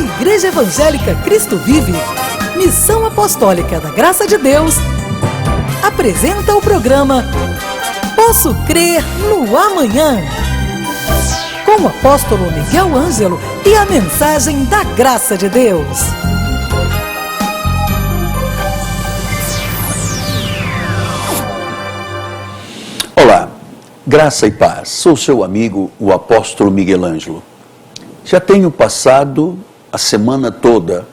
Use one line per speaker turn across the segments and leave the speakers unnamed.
Igreja Evangélica Cristo Vive, Missão Apostólica da Graça de Deus, apresenta o programa Posso Crer no Amanhã, com o apóstolo Miguel Ângelo e a mensagem da Graça de Deus.
Olá, graça e paz. Sou seu amigo, o apóstolo Miguel Ângelo. Já tenho passado a semana toda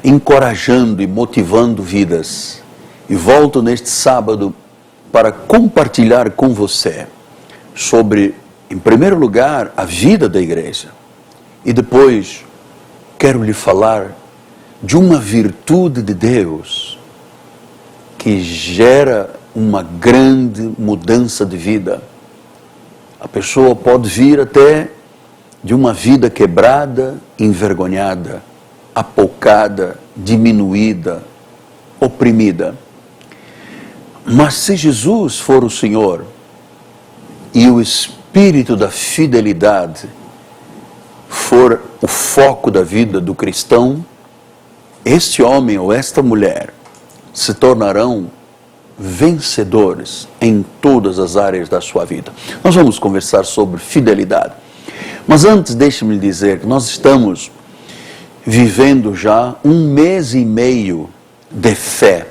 encorajando e motivando vidas. E volto neste sábado para compartilhar com você sobre, em primeiro lugar, a vida da igreja. E depois, quero lhe falar de uma virtude de Deus que gera uma grande mudança de vida. A pessoa pode vir até de uma vida quebrada, envergonhada, apocada, diminuída, oprimida. Mas se Jesus for o Senhor e o Espírito da fidelidade for o foco da vida do cristão, este homem ou esta mulher se tornarão vencedores em todas as áreas da sua vida. Nós vamos conversar sobre fidelidade. Mas antes, deixe-me lhe dizer que nós estamos vivendo já 1 mês e meio de fé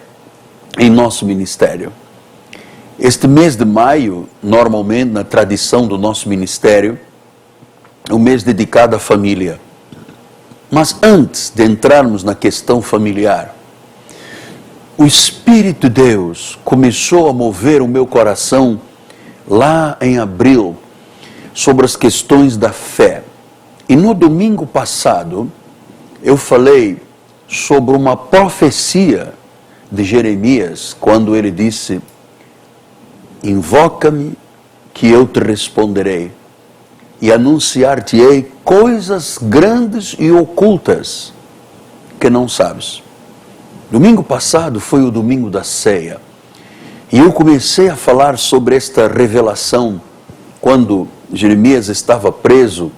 em nosso ministério. Este mês de maio, normalmente na tradição do nosso ministério, é um mês dedicado à família. Mas antes de entrarmos na questão familiar, o Espírito de Deus começou a mover o meu coração lá em abril sobre as questões da fé. E no domingo passado, eu falei sobre uma profecia de Jeremias, quando ele disse: invoca-me que eu te responderei e anunciar-te-ei coisas grandes e ocultas que não sabes. Domingo passado foi o domingo da ceia e eu comecei a falar sobre esta revelação quando Jeremias estava preso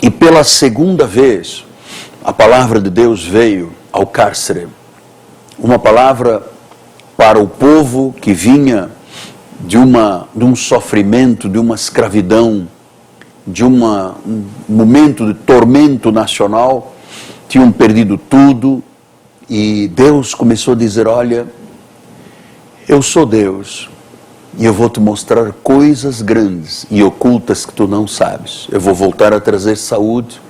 e pela segunda vez a palavra de Deus veio ao cárcere. Uma palavra para o povo que vinha de um sofrimento, de uma escravidão, de um momento de tormento nacional, tinham perdido tudo e Deus começou a dizer: olha, eu sou Deus e eu vou te mostrar coisas grandes e ocultas que tu não sabes. Eu vou voltar a trazer saúde.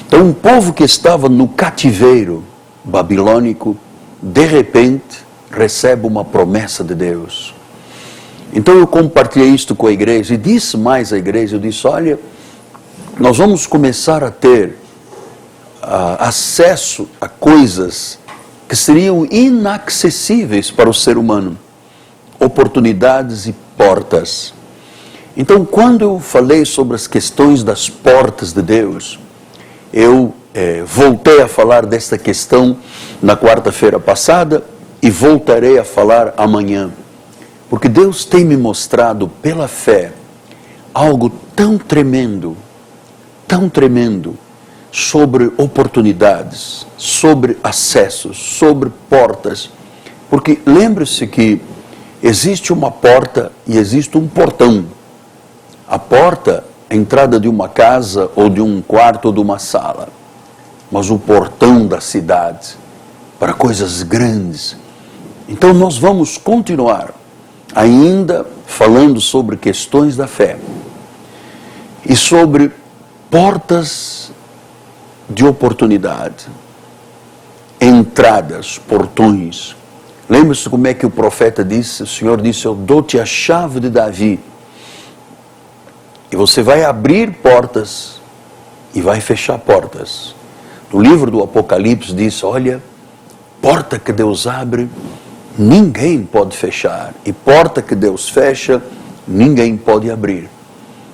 Então, um povo que estava no cativeiro babilônico, de repente, recebe uma promessa de Deus. Então, eu compartilhei isto com a igreja e disse mais à igreja, eu disse: olha, nós vamos começar a ter acesso a coisas que seriam inacessíveis para o ser humano. Oportunidades e portas. Então, quando eu falei sobre as questões das portas de Deus, eu voltei a falar desta questão na quarta-feira passada e voltarei a falar amanhã. Porque Deus tem me mostrado pela fé algo tão tremendo sobre oportunidades, sobre acessos, sobre portas. Porque lembre-se que existe uma porta e existe um portão. A porta é a entrada de uma casa, ou de um quarto, ou de uma sala. Mas o portão da cidade, para coisas grandes. Então nós vamos continuar ainda falando sobre questões da fé. E sobre portas de oportunidade. Entradas, portões. Lembra-se como é que o profeta disse? O Senhor disse: eu dou-te a chave de Davi. E você vai abrir portas e vai fechar portas. No livro do Apocalipse diz: olha, porta que Deus abre, ninguém pode fechar. E porta que Deus fecha, ninguém pode abrir.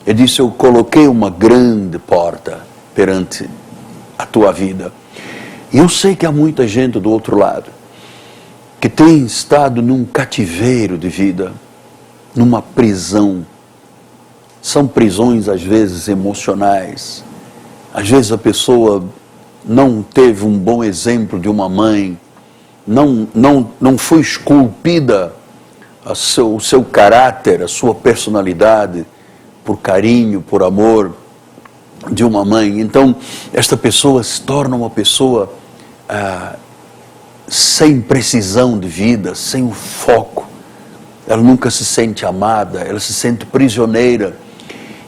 Ele disse: eu coloquei uma grande porta perante a tua vida. E eu sei que há muita gente do outro lado que tem estado num cativeiro de vida, numa prisão. São prisões às vezes emocionais, Às vezes a pessoa não teve um bom exemplo de uma mãe, não foi esculpida o seu caráter, a sua personalidade, por carinho, por amor de uma mãe. Então, esta pessoa se torna uma pessoa sem precisão de vida, sem o foco. Ela nunca se sente amada, ela se sente prisioneira.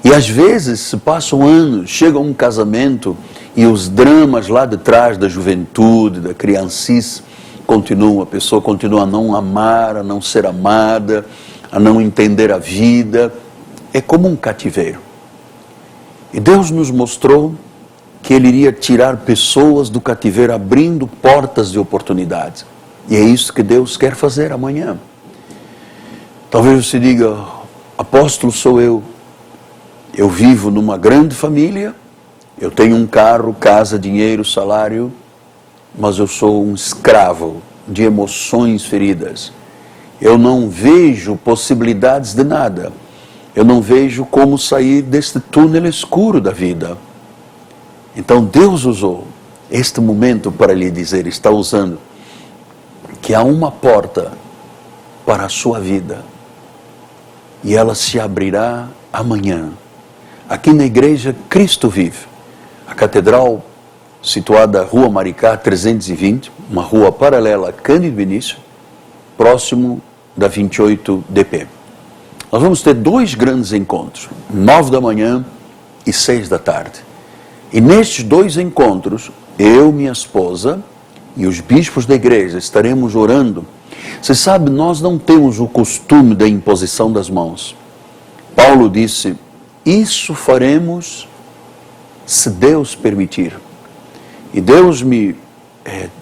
E às vezes se passam anos, chega um casamento e os dramas lá de trás da juventude, da criancice, continuam. A pessoa continua a não amar, a não ser amada, a não entender a vida. É como um cativeiro. E Deus nos mostrou que Ele iria tirar pessoas do cativeiro, abrindo portas de oportunidades. E é isso que Deus quer fazer amanhã. Talvez você diga: apóstolo, sou eu. Eu vivo numa grande família, eu tenho um carro, casa, dinheiro, salário, mas eu sou um escravo de emoções feridas. Eu não vejo possibilidades de nada. Eu não vejo como sair deste túnel escuro da vida. Então Deus usou este momento para lhe dizer, está usando, que há uma porta para a sua vida. E ela se abrirá amanhã. Aqui na igreja Cristo Vive. A catedral situada na Rua Maricá 320, uma rua paralela a Cândido Vinícius, próximo da 28 DP. Nós vamos ter 2 grandes encontros, 9 da manhã e 6 da tarde. E nestes 2 encontros, eu, minha esposa e os bispos da igreja estaremos orando. Você sabe, nós não temos o costume da imposição das mãos. Paulo disse, isso faremos se Deus permitir. E Deus me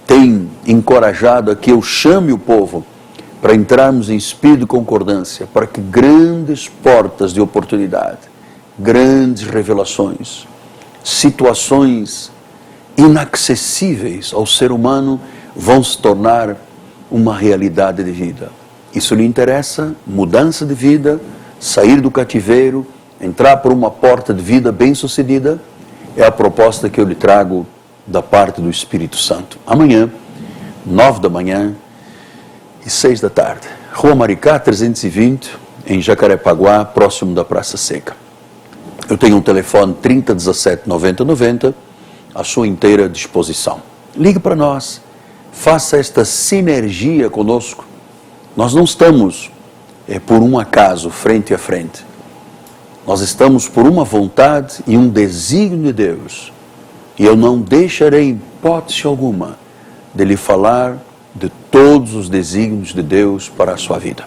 tem encorajado a que eu chame o povo para entrarmos em espírito de concordância, para que grandes portas de oportunidade, grandes revelações, situações inacessíveis ao ser humano vão se tornar uma realidade de vida. Isso lhe interessa? Mudança de vida, sair do cativeiro, entrar por uma porta de vida bem-sucedida? É a proposta que eu lhe trago da parte do Espírito Santo. Amanhã, 9 da manhã e 6 da tarde. Rua Maricá 320, em Jacarepaguá, próximo da Praça Seca. Eu tenho um telefone 3017 90 90, à sua inteira disposição. Ligue para nós, faça esta sinergia conosco. Nós não estamos por um acaso frente a frente. Nós estamos por uma vontade e um desígnio de Deus. E eu não deixarei hipótese alguma de lhe falar de todos os desígnios de Deus para a sua vida.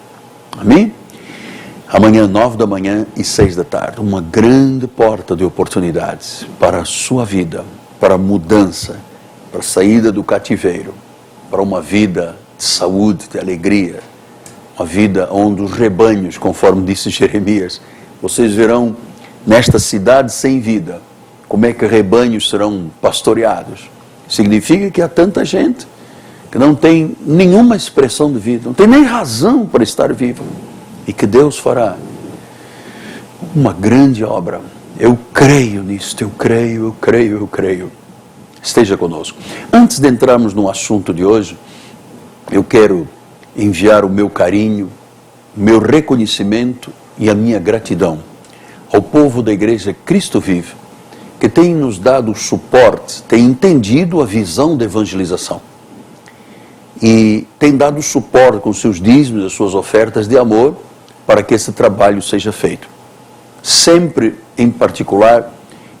Amém? Amanhã, 9 da manhã e 6 da tarde. Uma grande porta de oportunidades para a sua vida, para a mudança, para a saída do cativeiro, para uma vida de saúde, de alegria. Uma vida onde os rebanhos, conforme disse Jeremias, vocês verão nesta cidade sem vida, como é que rebanhos serão pastoreados. Significa que há tanta gente que não tem nenhuma expressão de vida, não tem nem razão para estar vivo. E que Deus fará uma grande obra. Eu creio nisto, eu creio. Esteja conosco. Antes de entrarmos no assunto de hoje, eu quero enviar o meu carinho, o meu reconhecimento e a minha gratidão ao povo da igreja Cristo Vive, que tem nos dado suporte, tem entendido a visão da evangelização e tem dado suporte com seus dízimos, as suas ofertas de amor, para que esse trabalho seja feito. Sempre, em particular,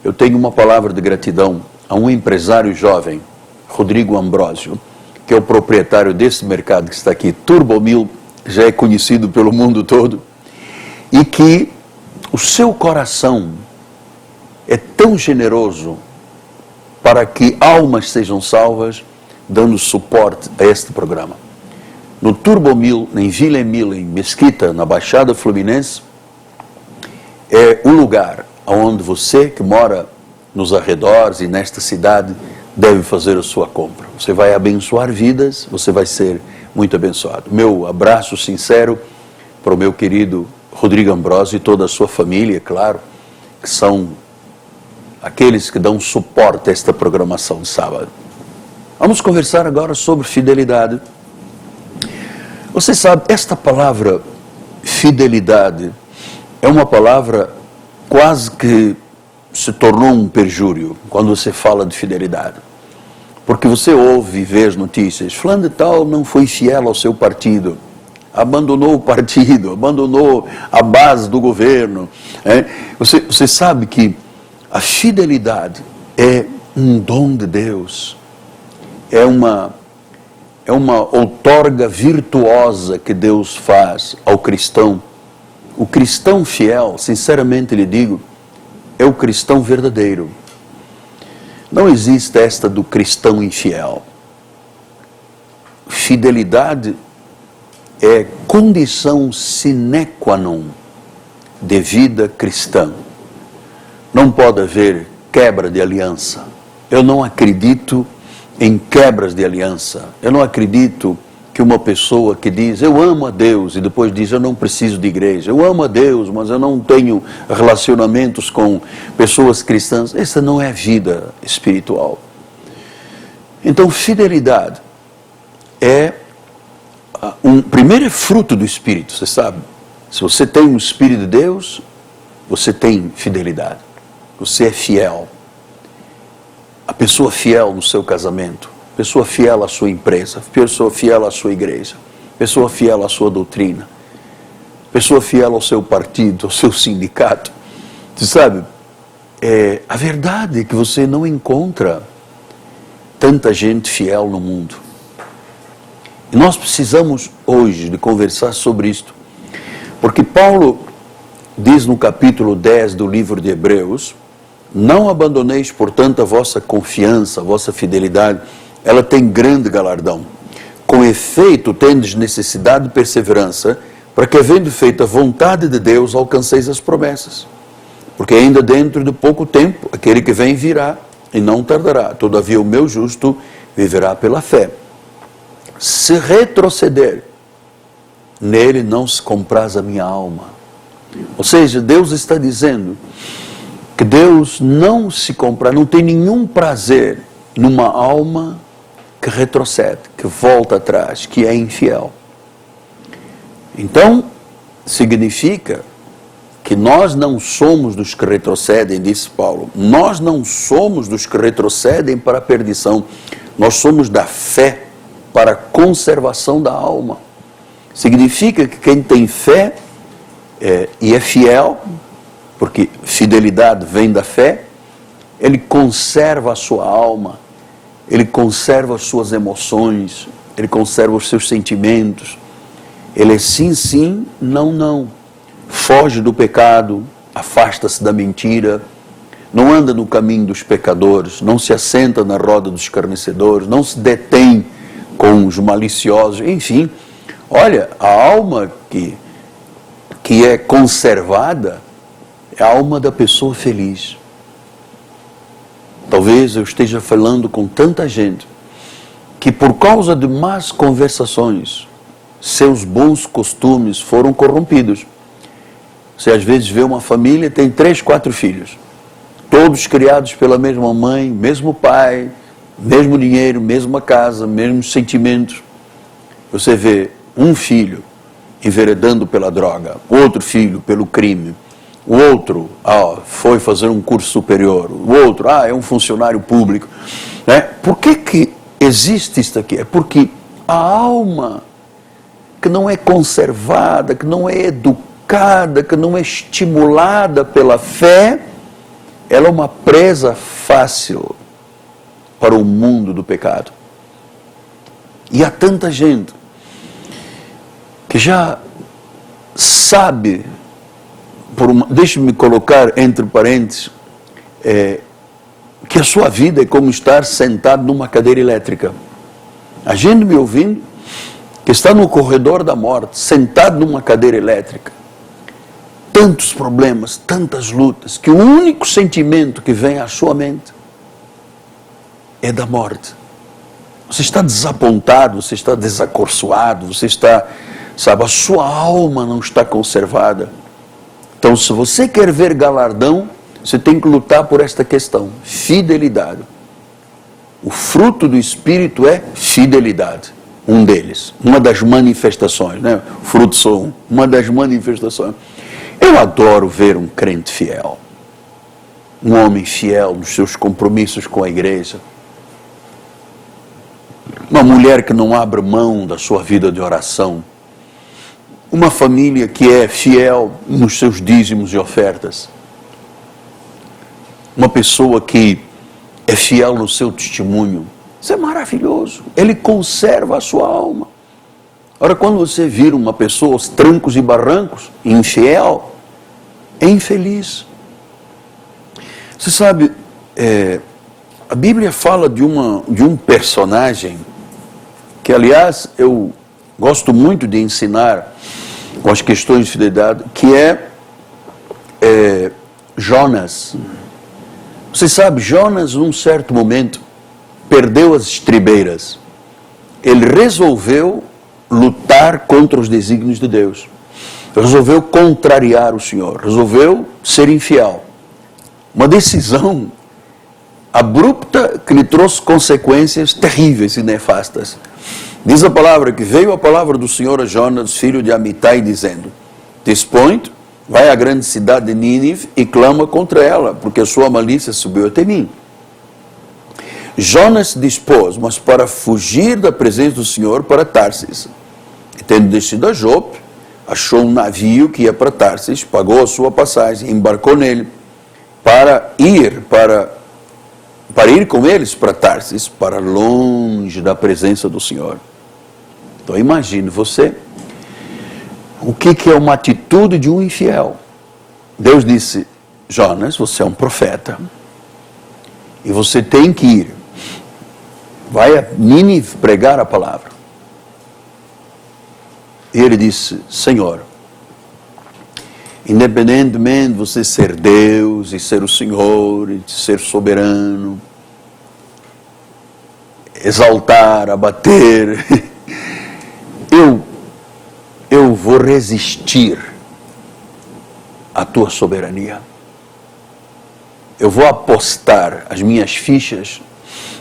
eu tenho uma palavra de gratidão a um empresário jovem, Rodrigo Ambrósio, que é o proprietário desse mercado que está aqui, Turbomil, já é conhecido pelo mundo todo, e que o seu coração é tão generoso para que almas sejam salvas, dando suporte a este programa. No Turbomil, em Vila Emília, em Mesquita, na Baixada Fluminense, é o lugar onde você que mora nos arredores e nesta cidade deve fazer a sua compra. Você vai abençoar vidas, você vai ser muito abençoado. Meu abraço sincero para o meu querido Rodrigo Ambrósio e toda a sua família, claro, que são aqueles que dão suporte a esta programação de sábado. Vamos conversar agora sobre fidelidade. Você sabe, esta palavra fidelidade é uma palavra quase que se tornou um perjúrio quando você fala de fidelidade. Porque você ouve e vê as notícias, fulano de tal não foi fiel ao seu partido, abandonou o partido, abandonou a base do governo. Você sabe que a fidelidade é um dom de Deus, é uma outorga virtuosa que Deus faz ao cristão. O cristão fiel, sinceramente lhe digo, é o cristão verdadeiro. Não existe esta do cristão infiel. Fidelidade é condição sine qua non de vida cristã. Não pode haver quebra de aliança. Eu não acredito em quebras de aliança. Eu não acredito que uma pessoa que diz, eu amo a Deus, e depois diz, eu não preciso de igreja. Eu amo a Deus, mas eu não tenho relacionamentos com pessoas cristãs. Essa não é vida espiritual. Então, fidelidade é primeiro é fruto do Espírito, você sabe. Se você tem o Espírito de Deus, você tem fidelidade. Você é fiel. A pessoa fiel no seu casamento, pessoa fiel à sua empresa, pessoa fiel à sua igreja, pessoa fiel à sua doutrina, pessoa fiel ao seu partido, ao seu sindicato. Você sabe, a verdade é que você não encontra tanta gente fiel no mundo. E nós precisamos hoje de conversar sobre isto, porque Paulo diz no capítulo 10 do livro de Hebreus, não abandoneis, portanto, a vossa confiança, a vossa fidelidade, ela tem grande galardão. Com efeito, tendes necessidade de perseverança, para que, havendo feito a vontade de Deus, alcanceis as promessas. Porque ainda dentro de pouco tempo, aquele que vem virá, e não tardará. Todavia, o meu justo viverá pela fé. Se retroceder, nele não se compraz a minha alma. Ou seja, Deus está dizendo que Deus não se compraz, não tem nenhum prazer numa alma que retrocede, que volta atrás, que é infiel. Então, significa que nós não somos dos que retrocedem, disse Paulo. Nós não somos dos que retrocedem para a perdição. Nós somos da fé para a conservação da alma. Significa que quem tem fé e é fiel, porque fidelidade vem da fé, ele conserva a sua alma, ele conserva as suas emoções, ele conserva os seus sentimentos. Ele é sim, sim, não, não. Foge do pecado, afasta-se da mentira, não anda no caminho dos pecadores, não se assenta na roda dos escarnecedores, não se detém com os maliciosos, enfim. Olha, a alma que é conservada é a alma da pessoa feliz. Talvez eu esteja falando com tanta gente que por causa de más conversações, seus bons costumes foram corrompidos. Você às vezes vê uma família, tem 3, 4 filhos, todos criados pela mesma mãe, mesmo pai, mesmo dinheiro, mesma casa, mesmos sentimentos. Você vê um filho enveredando pela droga, outro filho pelo crime, o outro foi fazer um curso superior, o outro é um funcionário público. Por que existe isso aqui? É porque a alma que não é conservada, que não é educada, que não é estimulada pela fé, ela é uma presa fácil para o mundo do pecado. E há tanta gente que já sabe, deixe-me colocar entre parênteses, que a sua vida é como estar sentado numa cadeira elétrica. A gente me ouvindo, que está no corredor da morte, sentado numa cadeira elétrica. Tantos problemas, tantas lutas, que o único sentimento que vem à sua mente é da morte. Você está desapontado, você está desacorçoado, você está, a sua alma não está conservada. Então, se você quer ver galardão, você tem que lutar por esta questão, fidelidade. O fruto do Espírito é fidelidade, um deles, uma das manifestações, né? Fruto só uma das manifestações. Eu adoro ver um crente fiel, um homem fiel nos seus compromissos com a igreja, uma mulher que não abre mão da sua vida de oração, uma família que é fiel nos seus dízimos e ofertas, uma pessoa que é fiel no seu testemunho. Isso é maravilhoso. Ele conserva a sua alma. Ora, quando você vira uma pessoa aos trancos e barrancos, infiel, é infeliz. Você sabe, a Bíblia fala de um personagem que, aliás, eu gosto muito de ensinar com as questões de fidelidade, que é Jonas. Você sabe, Jonas, num certo momento, perdeu as estribeiras. Ele resolveu lutar contra os desígnios de Deus. Resolveu contrariar o Senhor. Resolveu ser infiel. Uma decisão abrupta que lhe trouxe consequências terríveis e nefastas. Diz a palavra que veio a palavra do Senhor a Jonas, filho de Amitai, dizendo: Dispõe-te, vai à grande cidade de Nínive e clama contra ela, porque a sua malícia subiu até mim. Jonas se dispôs, mas para fugir da presença do Senhor, para Tarsis. E tendo descido a Jope, achou um navio que ia para Tarsis, pagou a sua passagem, embarcou nele, para ir com eles para Tarsis, para longe da presença do Senhor. Então imagine você, o que é uma atitude de um infiel? Deus disse: Jonas, você é um profeta, e você tem que ir, vai a Nínive pregar a palavra. E ele disse: Senhor, independentemente de você ser Deus, e ser o Senhor, e de ser soberano, exaltar, abater, eu vou resistir à tua soberania. Eu vou apostar as minhas fichas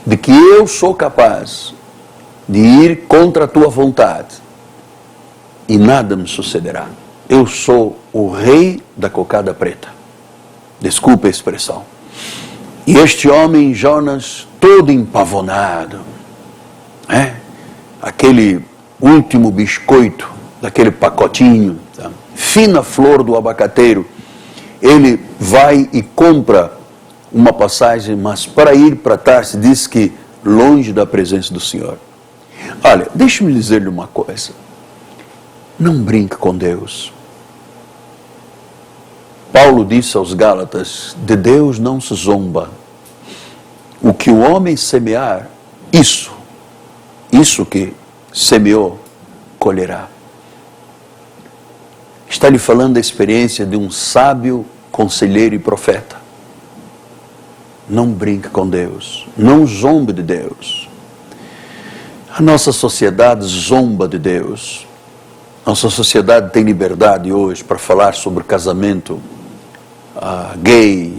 de que eu sou capaz de ir contra a tua vontade e nada me sucederá. Eu sou o rei da cocada preta. Desculpa a expressão. E este homem, Jonas, todo empavonado, aquele último biscoito daquele pacotinho, tá? Fina flor do abacateiro, ele vai e compra uma passagem, mas para ir para Tarsis, diz que longe da presença do Senhor. Olha, deixe-me dizer-lhe uma coisa. Não brinque com Deus. Paulo disse aos Gálatas: de Deus não se zomba. O que o homem semear, isso que semeou, colherá. Está lhe falando da experiência de um sábio conselheiro e profeta. Não brinque com Deus, não zombe de Deus. A nossa sociedade zomba de Deus. Nossa sociedade tem liberdade hoje para falar sobre casamento gay,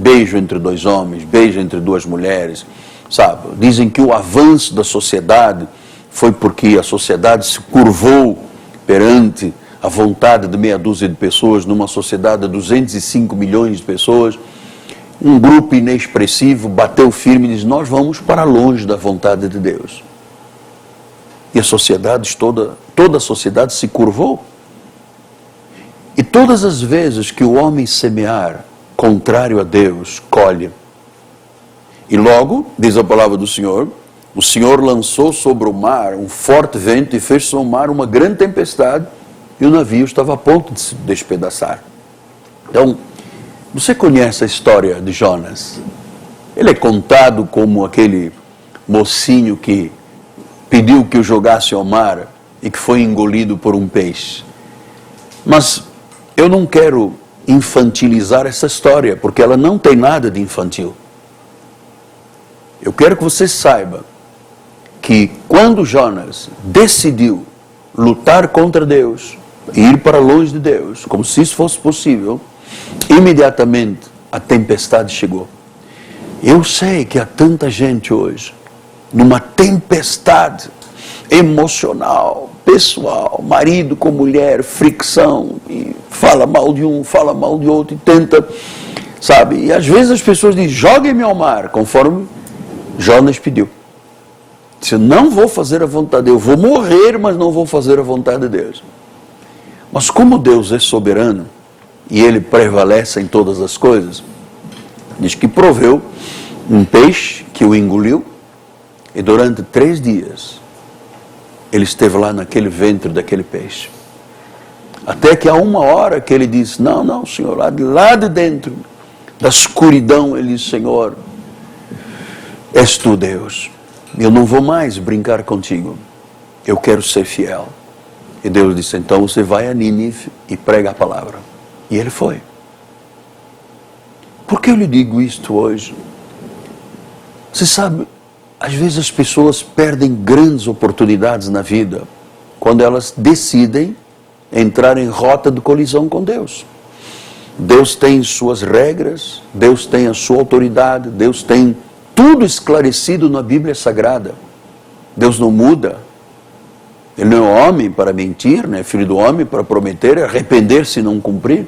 beijo entre dois homens, beijo entre duas mulheres, sabe? Dizem que o avanço da sociedade foi porque a sociedade se curvou perante a vontade de meia dúzia de pessoas, numa sociedade de 205 milhões de pessoas. Um grupo inexpressivo bateu firme e disse: nós vamos para longe da vontade de Deus. E a sociedade toda a sociedade se curvou. E todas as vezes que o homem semear contrário a Deus, colhe. E logo, diz a palavra do Senhor, o Senhor lançou sobre o mar um forte vento e fez sobre o mar uma grande tempestade, e o navio estava a ponto de se despedaçar. Então, você conhece a história de Jonas? Ele é contado como aquele mocinho que pediu que o jogasse ao mar e que foi engolido por um peixe. Mas eu não quero infantilizar essa história, porque ela não tem nada de infantil. Eu quero que você saiba que quando Jonas decidiu lutar contra Deus, ir para longe de Deus, como se isso fosse possível, imediatamente a tempestade chegou. Eu sei que há tanta gente hoje, numa tempestade emocional, pessoal, marido com mulher, fricção, e fala mal de um, fala mal de outro, e tenta, sabe? E às vezes as pessoas dizem, joguem-me ao mar, conforme Jonas pediu. Disse, não vou fazer a vontade de Deus, eu vou morrer, mas não vou fazer a vontade de Deus. Mas como Deus é soberano, e Ele prevalece em todas as coisas, diz que proveu um peixe que o engoliu, e durante 3 dias, ele esteve lá naquele ventre daquele peixe. Até que há uma hora que ele disse, não, Senhor, lá de dentro da escuridão, ele disse, Senhor, és tu Deus, eu não vou mais brincar contigo, eu quero ser fiel. E Deus disse, então você vai a Nínive e prega a palavra. E ele foi. Por que eu lhe digo isto hoje? Você sabe, às vezes as pessoas perdem grandes oportunidades na vida quando elas decidem entrar em rota de colisão com Deus. Deus tem suas regras, Deus tem a sua autoridade, Deus tem tudo esclarecido na Bíblia Sagrada. Deus não muda. Ele não é homem para mentir, não é filho do homem para prometer e arrepender-se e não cumprir.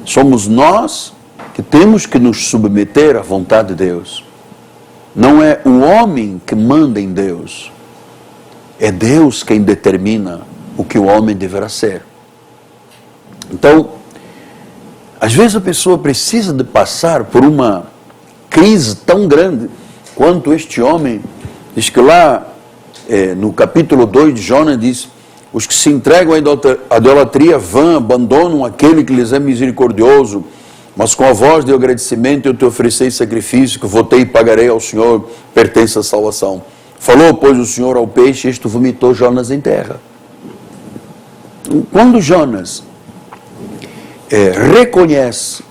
Somos nós que temos que nos submeter à vontade de Deus. Não é o homem que manda em Deus. É Deus quem determina o que o homem deverá ser. Então, às vezes a pessoa precisa de passar por uma crise tão grande quanto este homem. Diz que lá, no capítulo 2 de Jonas, diz, os que se entregam à idolatria vã, abandonam aquele que lhes é misericordioso, mas com a voz de agradecimento eu te ofereci sacrifício, que votei e pagarei ao Senhor, pertence à salvação. Falou, pois, o Senhor ao peixe, e este vomitou Jonas em terra. Quando Jonas reconhece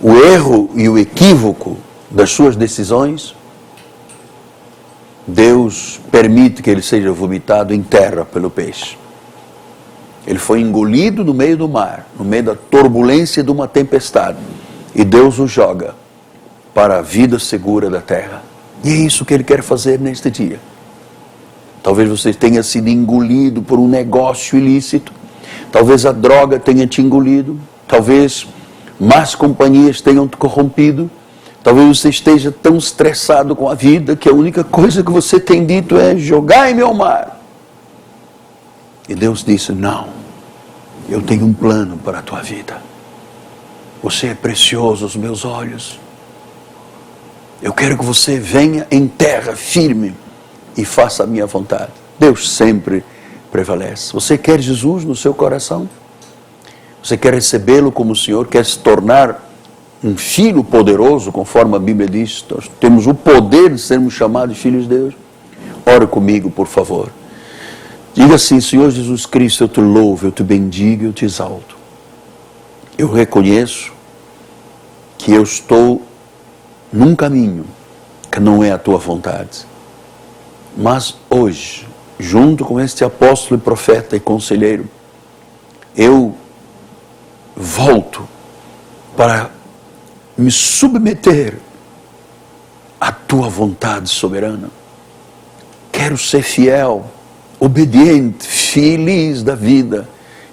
o erro e o equívoco das suas decisões, Deus permite que ele seja vomitado em terra pelo peixe. Ele foi engolido no meio do mar, no meio da turbulência de uma tempestade, e Deus o joga para a vida segura da terra. E é isso que Ele quer fazer neste dia. Talvez você tenha sido engolido por um negócio ilícito, talvez a droga tenha te engolido, talvez más companhias tenham te corrompido, talvez você esteja tão estressado com a vida que a única coisa que você tem dito é jogai-me ao mar. E Deus disse, não, eu tenho um plano para a tua vida. Você é precioso aos meus olhos. Eu quero que você venha em terra firme e faça a minha vontade. Deus sempre prevalece. Você quer Jesus no seu coração? Você quer recebê-lo como o Senhor? Quer se tornar um filho poderoso, conforme a Bíblia diz? Nós temos o poder de sermos chamados filhos de Deus. Ora comigo, por favor. Diga assim, Senhor Jesus Cristo, eu te louvo, eu te bendigo, eu te exalto. Eu reconheço que eu estou num caminho que não é a tua vontade. Mas hoje, junto com este apóstolo e profeta e conselheiro, eu volto para me submeter à tua vontade soberana. Quero ser fiel, obediente, feliz da vida.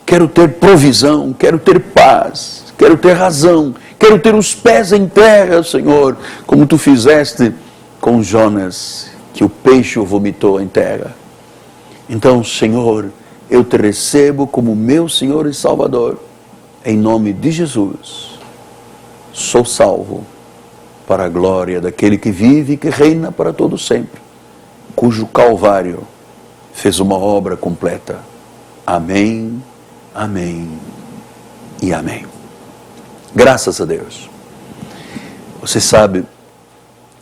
Quero ter provisão, quero ter paz, quero ter razão, quero ter os pés em terra, Senhor, como tu fizeste com Jonas, que o peixe o vomitou em terra. Então, Senhor, eu te recebo como meu Senhor e Salvador, em nome de Jesus. Sou salvo para a glória daquele que vive e que reina para todo sempre, cujo Calvário fez uma obra completa. Amém, amém e amém. Graças a Deus. Você sabe,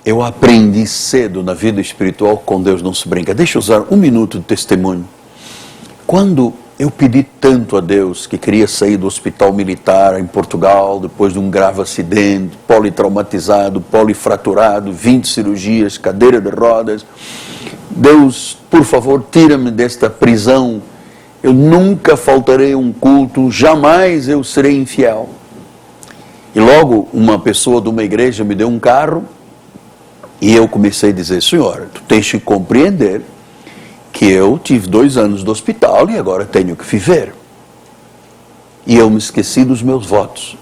eu aprendi cedo na vida espiritual que com Deus não se brinca. Deixa eu usar 1 minuto de testemunho. Quando eu pedi tanto a Deus que queria sair do hospital militar em Portugal, depois de um grave acidente, politraumatizado, polifraturado, 20 cirurgias, cadeira de rodas. Deus, por favor, tira-me desta prisão. Eu nunca faltarei a um culto, jamais eu serei infiel. E logo uma pessoa de uma igreja me deu um carro e eu comecei a dizer: Senhor, tu tens que compreender que eu tive 2 anos do hospital e agora tenho que viver. E eu me esqueci dos meus votos.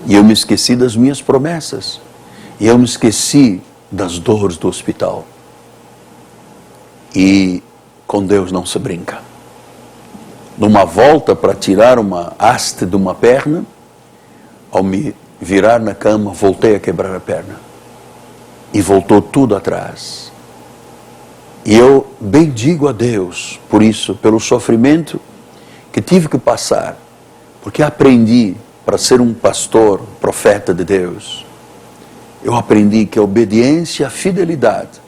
E eu me esqueci das minhas promessas. E eu me esqueci das dores do hospital. E com Deus não se brinca. Numa volta para tirar uma haste de uma perna, ao me virar na cama, voltei a quebrar a perna. E voltou tudo atrás. E eu bendigo a Deus por isso, pelo sofrimento que tive que passar, porque aprendi para ser um pastor, profeta de Deus. Eu aprendi que a obediência e a fidelidade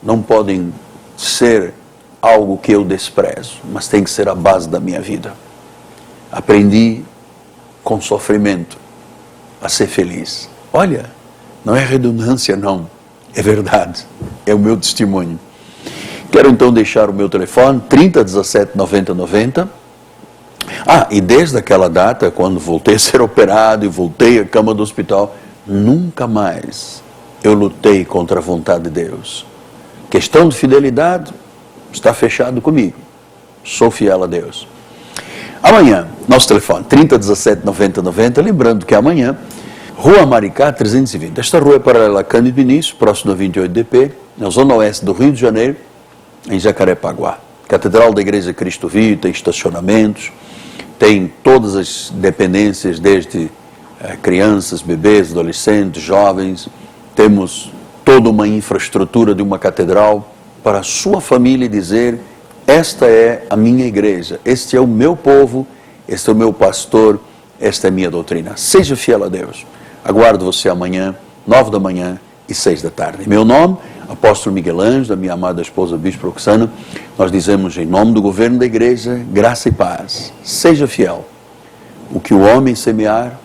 não podem ser algo que eu desprezo, mas tem que ser a base da minha vida. Aprendi com sofrimento a ser feliz. Olha, não é redundância não, é verdade, é o meu testemunho. Quero então deixar o meu telefone, 30 17 90 90. E desde aquela data, quando voltei a ser operado e voltei à cama do hospital, nunca mais eu lutei contra a vontade de Deus. Questão de fidelidade, está fechado comigo. Sou fiel a Deus. Amanhã, nosso telefone, 30 17 90 90. Lembrando que amanhã, Rua Maricá 320. Esta rua é paralela a Cândido Início, próximo da 28DP, na zona oeste do Rio de Janeiro, em Jacarepaguá. Catedral da Igreja Cristo Vivo, tem estacionamentos, tem todas as dependências, desde crianças, bebês, adolescentes, jovens. Temos toda uma infraestrutura de uma catedral para a sua família dizer: esta é a minha igreja, este é o meu povo, este é o meu pastor, esta é a minha doutrina. Seja fiel a Deus. Aguardo você amanhã, 9 da manhã e 6 da tarde. Meu nome, Apóstolo Miguel Ângelo, da minha amada esposa Bispo Roxana. Nós dizemos em nome do governo da igreja, graça e paz. Seja fiel. O que o homem semear,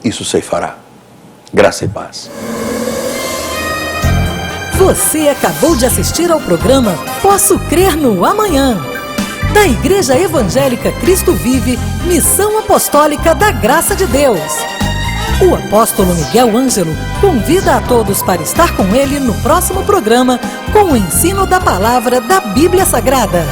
isso ceifará. Graça e paz.
Você acabou de assistir ao programa Posso Crer no Amanhã, da Igreja Evangélica Cristo Vive, Missão Apostólica da Graça de Deus. O apóstolo Miguel Ângelo convida a todos para estar com ele no próximo programa com o ensino da palavra da Bíblia Sagrada.